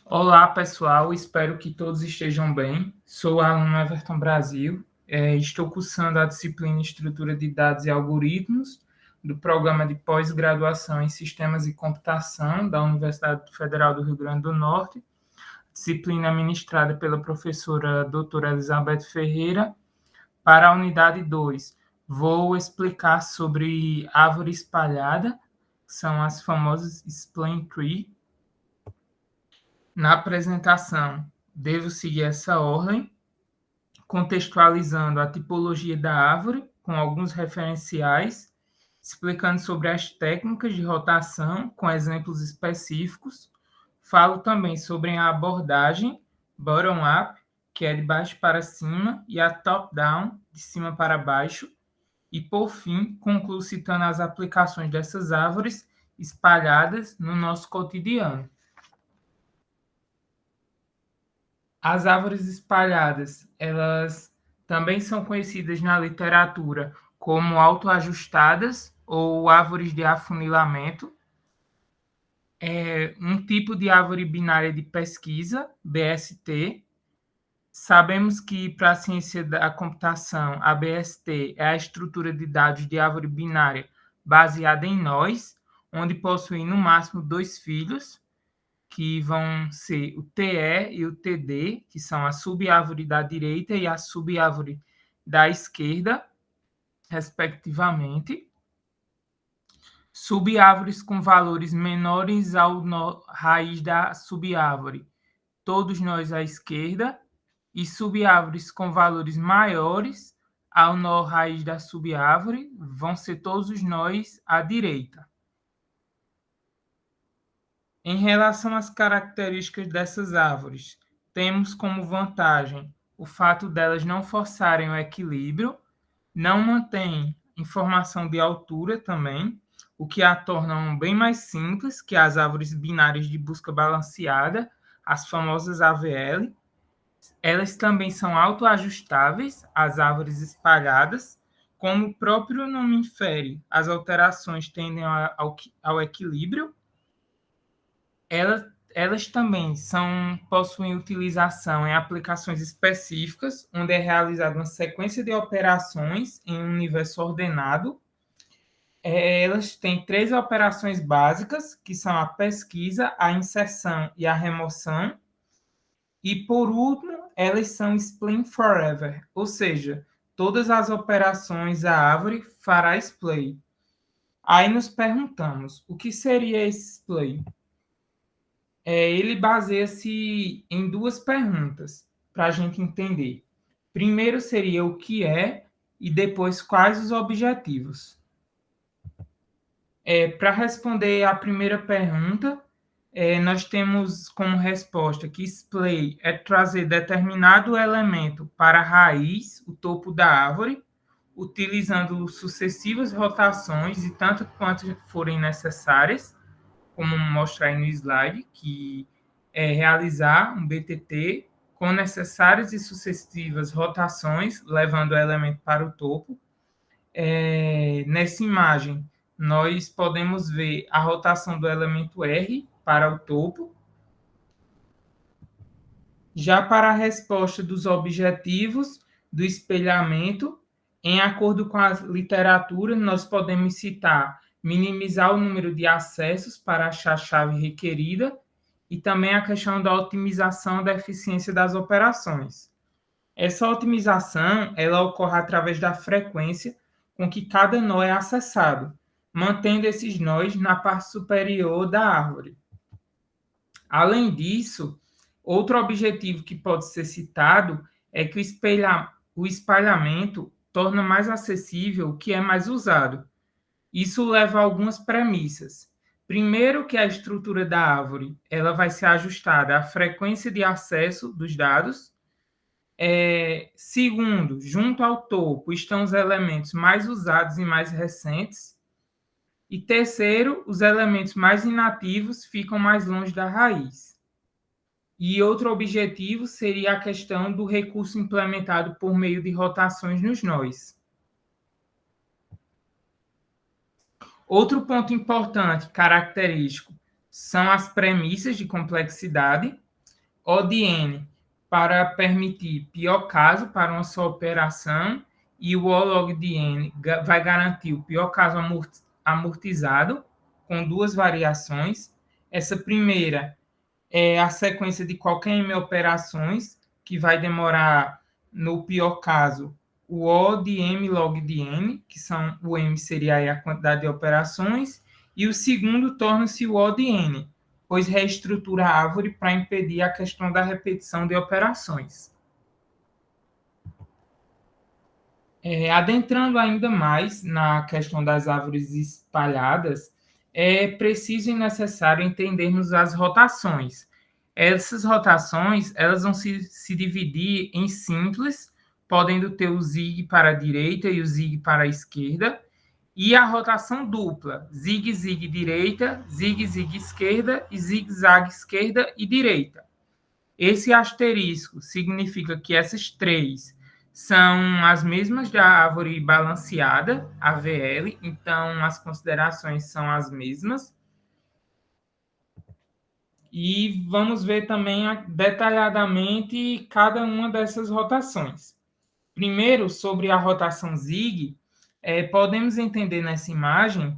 Olá, pessoal. Espero que todos estejam bem. Sou o aluno Everton Brasil. Estou cursando a disciplina Estrutura de Dados e Algoritmos do Programa de Pós-Graduação em Sistemas e Computação da Universidade Federal do Rio Grande do Norte, disciplina ministrada pela professora doutora Elizabeth Ferreira. Para a unidade 2, vou explicar sobre árvore espalhada, que são as famosas Spline Tree. Na apresentação, devo seguir essa ordem, contextualizando a tipologia da árvore, com alguns referenciais, explicando sobre as técnicas de rotação, com exemplos específicos. Falo também sobre a abordagem bottom-up, que é de baixo para cima, e a top-down, de cima para baixo. E, por fim, concluo citando as aplicações dessas árvores espalhadas no nosso cotidiano. As árvores espalhadas, elas também são conhecidas na literatura como autoajustadas ou árvores de afunilamento. É um tipo de árvore binária de pesquisa, BST. Sabemos que para a ciência da computação, a BST é a estrutura de dados de árvore binária baseada em nós, onde possui no máximo 2 filhos, que vão ser o TE e o TD, que são a subárvore da direita e a subárvore da esquerda, respectivamente. Subárvores com valores menores ao raiz da subárvore, todos nós à esquerda, e subárvores com valores maiores ao nó raiz da subárvore, vão ser todos os nós à direita. Em relação às características dessas árvores, temos como vantagem o fato delas não forçarem o equilíbrio, não mantêm informação de altura também, o que a tornam bem mais simples que as árvores binárias de busca balanceada, as famosas AVL. Elas também são autoajustáveis, as árvores espalhadas, como o próprio nome infere, as alterações tendem ao equilíbrio. Elas também possuem utilização em aplicações específicas, onde é realizada uma sequência de operações em um universo ordenado. Elas têm 3 operações básicas, que são a pesquisa, a inserção e a remoção. E, por último, elas são spline forever, ou seja, todas as operações a árvore fará splay. Aí nos perguntamos, o que seria esse splay? Ele baseia-se em 2 perguntas para a gente entender. Primeiro seria o que é e depois quais os objetivos. Para responder a primeira pergunta, nós temos como resposta que splay é trazer determinado elemento para a raiz, o topo da árvore, utilizando sucessivas rotações e tanto quanto forem necessárias, como mostra aí no slide, que é realizar um BTT com necessárias e sucessivas rotações, levando o elemento para o topo. Nessa imagem, nós podemos ver a rotação do elemento R para o topo. Já para a resposta dos objetivos do espelhamento, em acordo com a literatura, nós podemos citar minimizar o número de acessos para achar a chave requerida e também a questão da otimização da eficiência das operações. Essa otimização ela ocorre através da frequência com que cada nó é acessado, mantendo esses nós na parte superior da árvore. Além disso, outro objetivo que pode ser citado é que o espalhamento torna mais acessível o que é mais usado. Isso leva a algumas premissas. Primeiro, que a estrutura da árvore ela vai ser ajustada à frequência de acesso dos dados. Segundo, junto ao topo estão os elementos mais usados e mais recentes. E terceiro, os elementos mais inativos ficam mais longe da raiz. E outro objetivo seria a questão do recurso implementado por meio de rotações nos nós. Outro ponto importante, característico, são as premissas de complexidade. O de N para permitir pior caso para uma só operação, e o O log de N vai garantir o pior caso amortizado, com duas variações. Essa primeira é a sequência de qualquer M operações, que vai demorar, no pior caso, o O de M log de N, que são, o M seria aí a quantidade de operações, e o segundo torna-se o O de N, pois reestrutura a árvore para impedir a questão da repetição de operações. Adentrando ainda mais na questão das árvores espalhadas, é preciso e necessário entendermos as rotações. Essas rotações, elas vão se dividir em simples, podendo ter o zig para a direita e o zig para a esquerda, e a rotação dupla, zig-zig direita, zig-zig esquerda e zig-zag esquerda e direita. Esse asterisco significa que essas três são as mesmas da árvore balanceada, AVL, então as considerações são as mesmas. E vamos ver também detalhadamente cada uma dessas rotações. Primeiro, sobre a rotação zig, podemos entender nessa imagem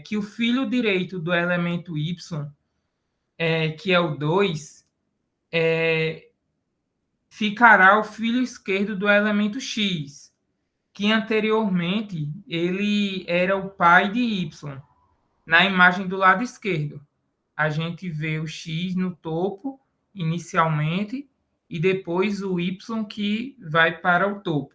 que o filo direito do elemento y, que é o 2, ficará o filo esquerdo do elemento x, que anteriormente ele era o pai de y. Na imagem do lado esquerdo, a gente vê o x no topo, inicialmente, e depois o y que vai para o topo.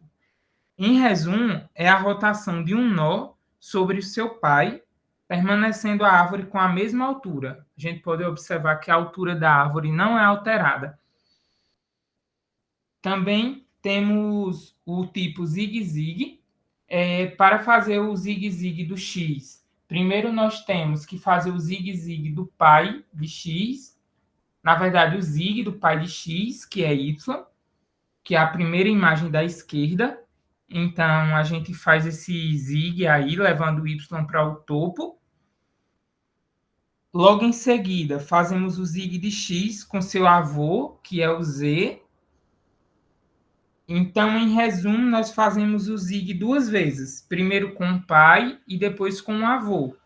Em resumo, é a rotação de um nó sobre o seu pai, permanecendo a árvore com a mesma altura. A gente pode observar que a altura da árvore não é alterada. Também temos o tipo zigue-zigue. Para fazer o zigue-zigue do x, primeiro nós temos que fazer o zigue-zigue do pai de x, na verdade o zig do pai de x, que é y, que é a primeira imagem da esquerda. Então, a gente faz esse zig aí, levando o y para o topo. Logo em seguida, fazemos o zig de x com seu avô, que é o z. Então, em resumo, nós fazemos o zig duas vezes, primeiro com o pai e depois com o avô.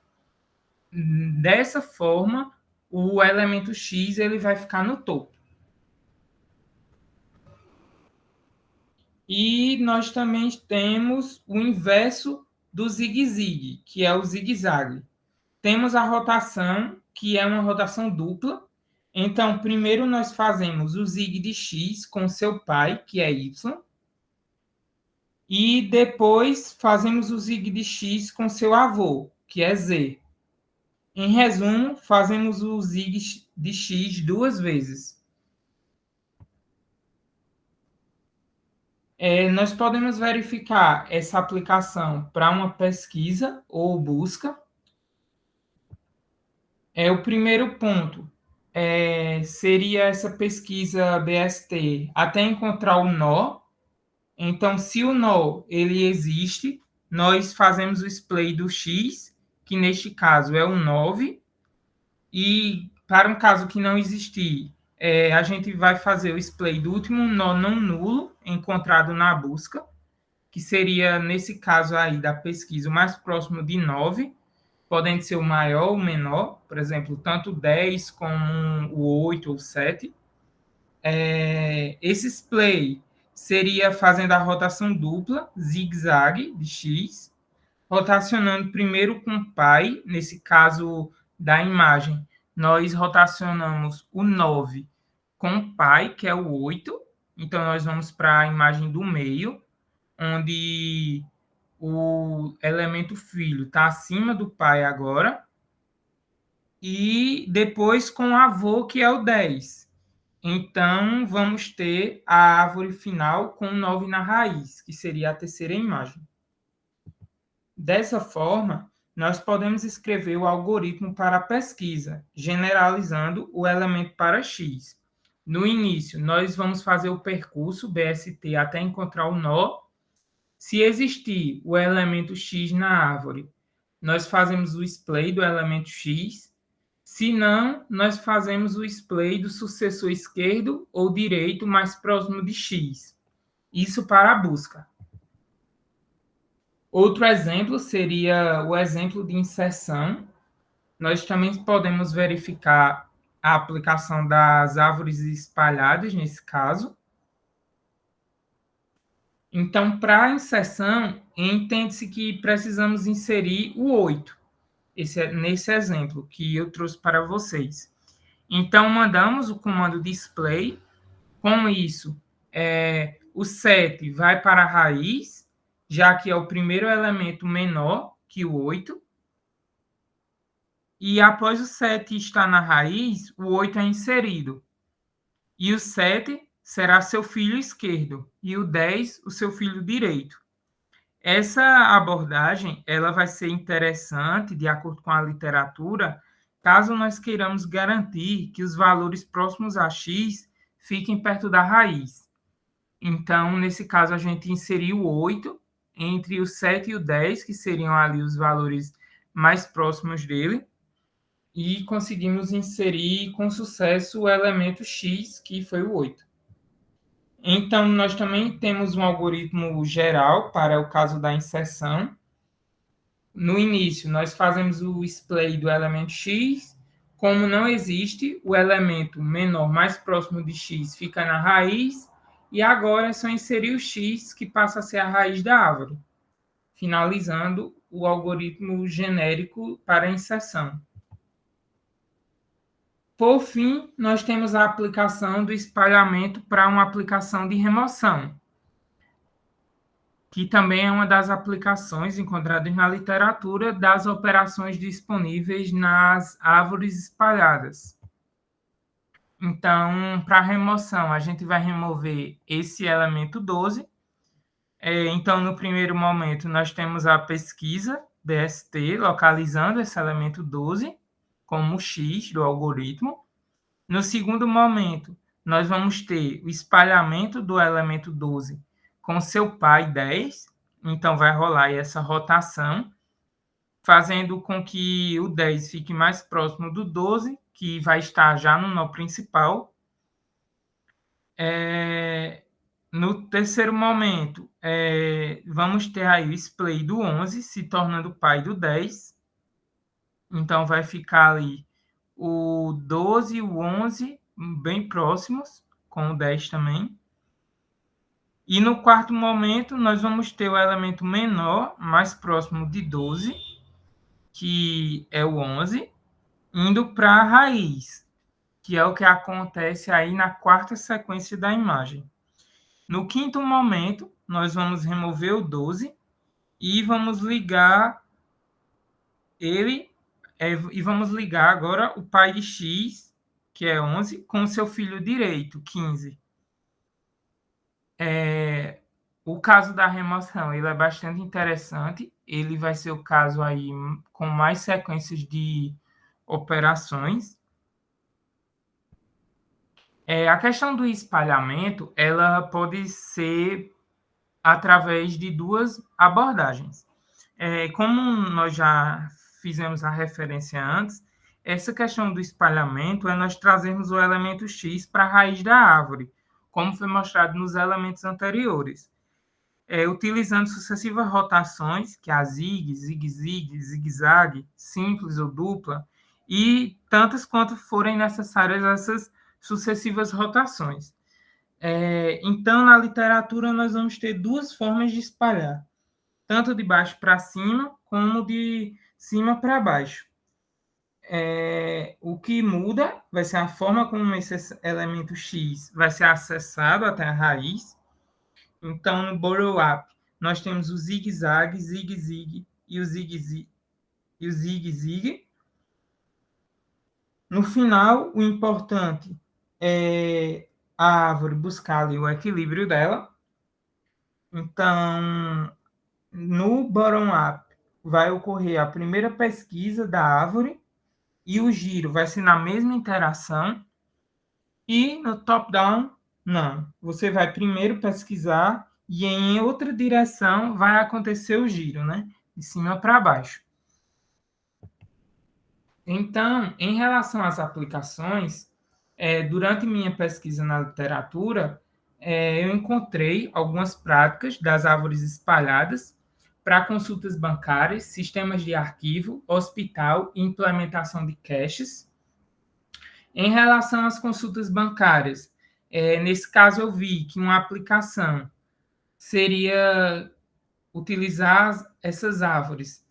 Dessa forma, o elemento x ele vai ficar no topo. E nós também temos o inverso do zigue-zigue, que é o zigue-zague. Temos a rotação, que é uma rotação dupla. Então, primeiro nós fazemos o zig de x com seu pai, que é y, e depois fazemos o zig de x com seu avô, que é z. Em resumo, fazemos o zig de x duas vezes. Nós podemos verificar essa aplicação para uma pesquisa ou busca. O primeiro ponto seria essa pesquisa BST até encontrar o nó. Então, se o nó ele existe, nós fazemos o splay do x, que neste caso é o 9, e para um caso que não existir, a gente vai fazer o splay do último nó não nulo encontrado na busca, que seria, nesse caso aí da pesquisa, o mais próximo de 9, podendo ser o maior ou o menor, por exemplo, tanto 10 como o 8 ou 7. Esse splay seria fazendo a rotação dupla, zigue-zague de x, rotacionando primeiro com o pai, nesse caso da imagem, nós rotacionamos o 9 com o pai, que é o 8, então nós vamos para a imagem do meio, onde o elemento filho está acima do pai agora, e depois com o avô, que é o 10. Então, vamos ter a árvore final com 9 na raiz, que seria a terceira imagem. Dessa forma, nós podemos escrever o algoritmo para a pesquisa, generalizando o elemento para x. No início, nós vamos fazer o percurso BST até encontrar o nó. Se existir o elemento x na árvore, nós fazemos o splay do elemento x. Se não, nós fazemos o splay do sucessor esquerdo ou direito mais próximo de x. Isso para a busca. Outro exemplo seria o exemplo de inserção. Nós também podemos verificar a aplicação das árvores espalhadas nesse caso. Então, para a inserção, entende-se que precisamos inserir o 8, nesse exemplo que eu trouxe para vocês. Então, mandamos o comando display. Com isso, o 7 vai para a raiz, já que é o primeiro elemento menor que o 8. E após o 7 estar na raiz, o 8 é inserido. E o 7 será seu filho esquerdo e o 10 o seu filho direito. Essa abordagem ela vai ser interessante, de acordo com a literatura, caso nós queiramos garantir que os valores próximos a x fiquem perto da raiz. Então, nesse caso, a gente inseriu o 8 entre o 7 e o 10, que seriam ali os valores mais próximos dele, e conseguimos inserir com sucesso o elemento x, que foi o 8. Então, nós também temos um algoritmo geral para o caso da inserção. No início, nós fazemos o display do elemento x. Como não existe, o elemento menor mais próximo de x fica na raiz. E agora é só inserir o x, que passa a ser a raiz da árvore, finalizando o algoritmo genérico para a inserção. Por fim, nós temos a aplicação do espalhamento para uma aplicação de remoção, que também é uma das aplicações encontradas na literatura das operações disponíveis nas árvores espalhadas. Então, para remoção, a gente vai remover esse elemento 12. Então, no primeiro momento, nós temos a pesquisa BST, localizando esse elemento 12 como x do algoritmo. No segundo momento, nós vamos ter o espalhamento do elemento 12 com seu pai 10. Então, vai rolar essa rotação, fazendo com que o 10 fique mais próximo do 12, que vai estar já no nó principal. No terceiro momento, vamos ter aí o splay do 11 se tornando pai do 10. Então, vai ficar ali o 12 e o 11 bem próximos, com o 10 também. E no quarto momento, nós vamos ter o elemento menor, mais próximo de 12, que é o 11, indo para a raiz, que é o que acontece aí na quarta sequência da imagem. No quinto momento, nós vamos remover o 12 e vamos ligar ele, e vamos ligar agora o pai de x, que é 11, com o seu filho direito, 15. O caso da remoção, ele é bastante interessante. Ele vai ser o caso aí com mais sequências de operações. A questão do espalhamento, ela pode ser através de duas abordagens. Como nós já fizemos a referência antes, essa questão do espalhamento é nós trazermos o elemento x para a raiz da árvore, como foi mostrado nos elementos anteriores. Utilizando sucessivas rotações, que é a zig, zigue-zigue, zigue-zague, simples ou dupla, e tantas quanto forem necessárias essas sucessivas rotações. Então, na literatura, nós vamos ter duas formas de espalhar, tanto de baixo para cima, como de cima para baixo. O que muda vai ser a forma como esse elemento x vai ser acessado até a raiz. Então, no Borrow-up, nós temos o zigue-zague, zigue-zigue e o zigue-zigue. No final, o importante é a árvore buscar ali o equilíbrio dela. Então, no bottom-up, vai ocorrer a primeira pesquisa da árvore e o giro vai ser na mesma interação. E no top-down, não. Você vai primeiro pesquisar e em outra direção vai acontecer o giro, né? De cima para baixo. Então, em relação às aplicações, durante minha pesquisa na literatura, eu encontrei algumas práticas das árvores espalhadas para consultas bancárias, sistemas de arquivo, hospital e implementação de caches. Em relação às consultas bancárias, nesse caso eu vi que uma aplicação seria utilizar essas árvores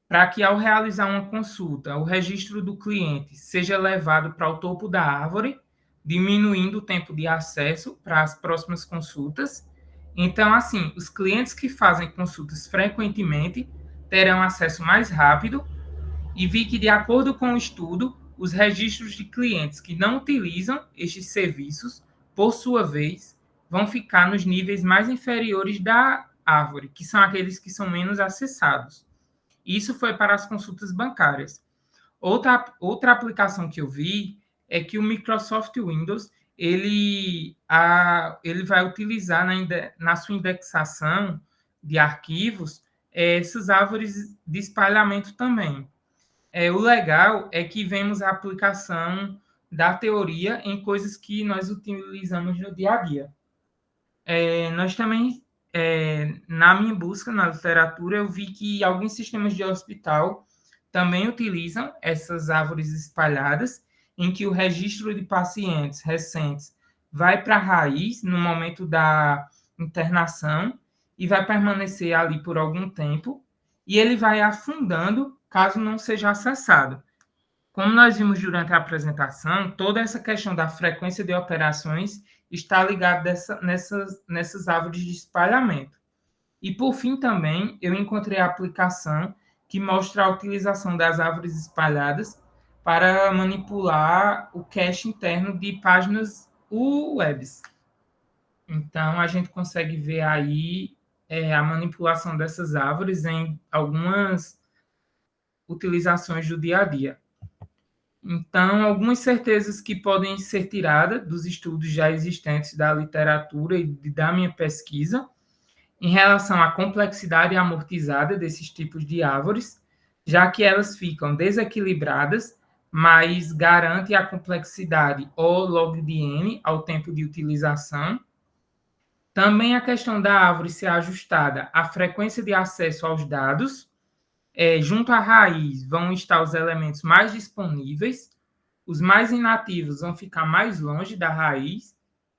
para que, ao realizar uma consulta, o registro do cliente seja levado para o topo da árvore, diminuindo o tempo de acesso para as próximas consultas. Então, assim, os clientes que fazem consultas frequentemente terão acesso mais rápido, e vi que, de acordo com o estudo, os registros de clientes que não utilizam estes serviços, por sua vez, vão ficar nos níveis mais inferiores da árvore, que são aqueles que são menos acessados. Isso foi para as consultas bancárias. Outra aplicação que eu vi é que o Microsoft Windows ele vai utilizar na sua indexação de arquivos essas árvores de espalhamento também. O legal é que vemos a aplicação da teoria em coisas que nós utilizamos no dia a dia. Nós também, na minha busca na literatura, eu vi que alguns sistemas de hospital também utilizam essas árvores espalhadas, em que o registro de pacientes recentes vai para a raiz no momento da internação e vai permanecer ali por algum tempo, e ele vai afundando caso não seja acessado. Como nós vimos durante a apresentação, toda essa questão da frequência de operações está ligada nessas árvores de espalhamento. E, por fim, também, eu encontrei a aplicação que mostra a utilização das árvores espalhadas para manipular o cache interno de páginas webs. Então, a gente consegue ver aí a manipulação dessas árvores em algumas utilizações do dia a dia. Então, algumas certezas que podem ser tiradas dos estudos já existentes da literatura e da minha pesquisa, em relação à complexidade amortizada desses tipos de árvores, já que elas ficam desequilibradas, mas garante a complexidade O log de n ao tempo de utilização. Também a questão da árvore ser ajustada à frequência de acesso aos dados. Junto à raiz vão estar os elementos mais disponíveis, os mais inativos vão ficar mais longe da raiz.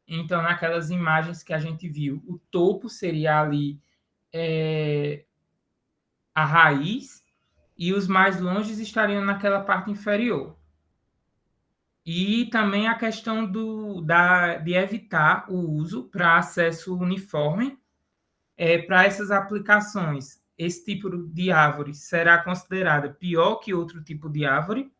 Então, naquelas imagens que a gente viu, o topo seria ali a raiz, e os mais longes estariam naquela parte inferior. E também a questão de evitar o uso para acesso uniforme para essas aplicações. Esse tipo de árvore será considerada pior que outro tipo de árvore.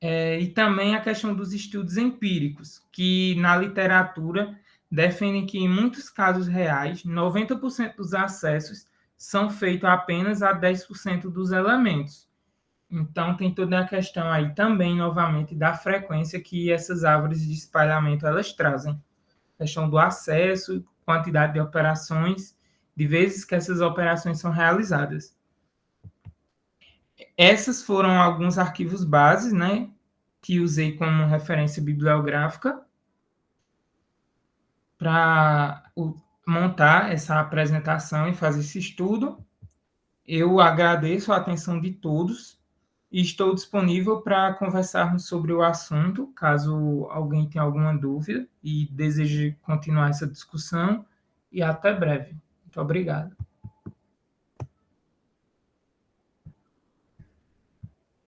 E também a questão dos estudos empíricos, que na literatura defendem que, em muitos casos reais, 90% dos acessos são feitos apenas a 10% dos elementos. Então, tem toda a questão aí também, novamente, da frequência que essas árvores de espalhamento elas trazem. A questão do acesso, quantidade de operações, de vezes que essas operações são realizadas. Essas foram alguns arquivos bases, né, que usei como referência bibliográfica para montar essa apresentação e fazer esse estudo. Eu agradeço a atenção de todos e estou disponível para conversarmos sobre o assunto, caso alguém tenha alguma dúvida e deseje continuar essa discussão. E até breve. Muito obrigado.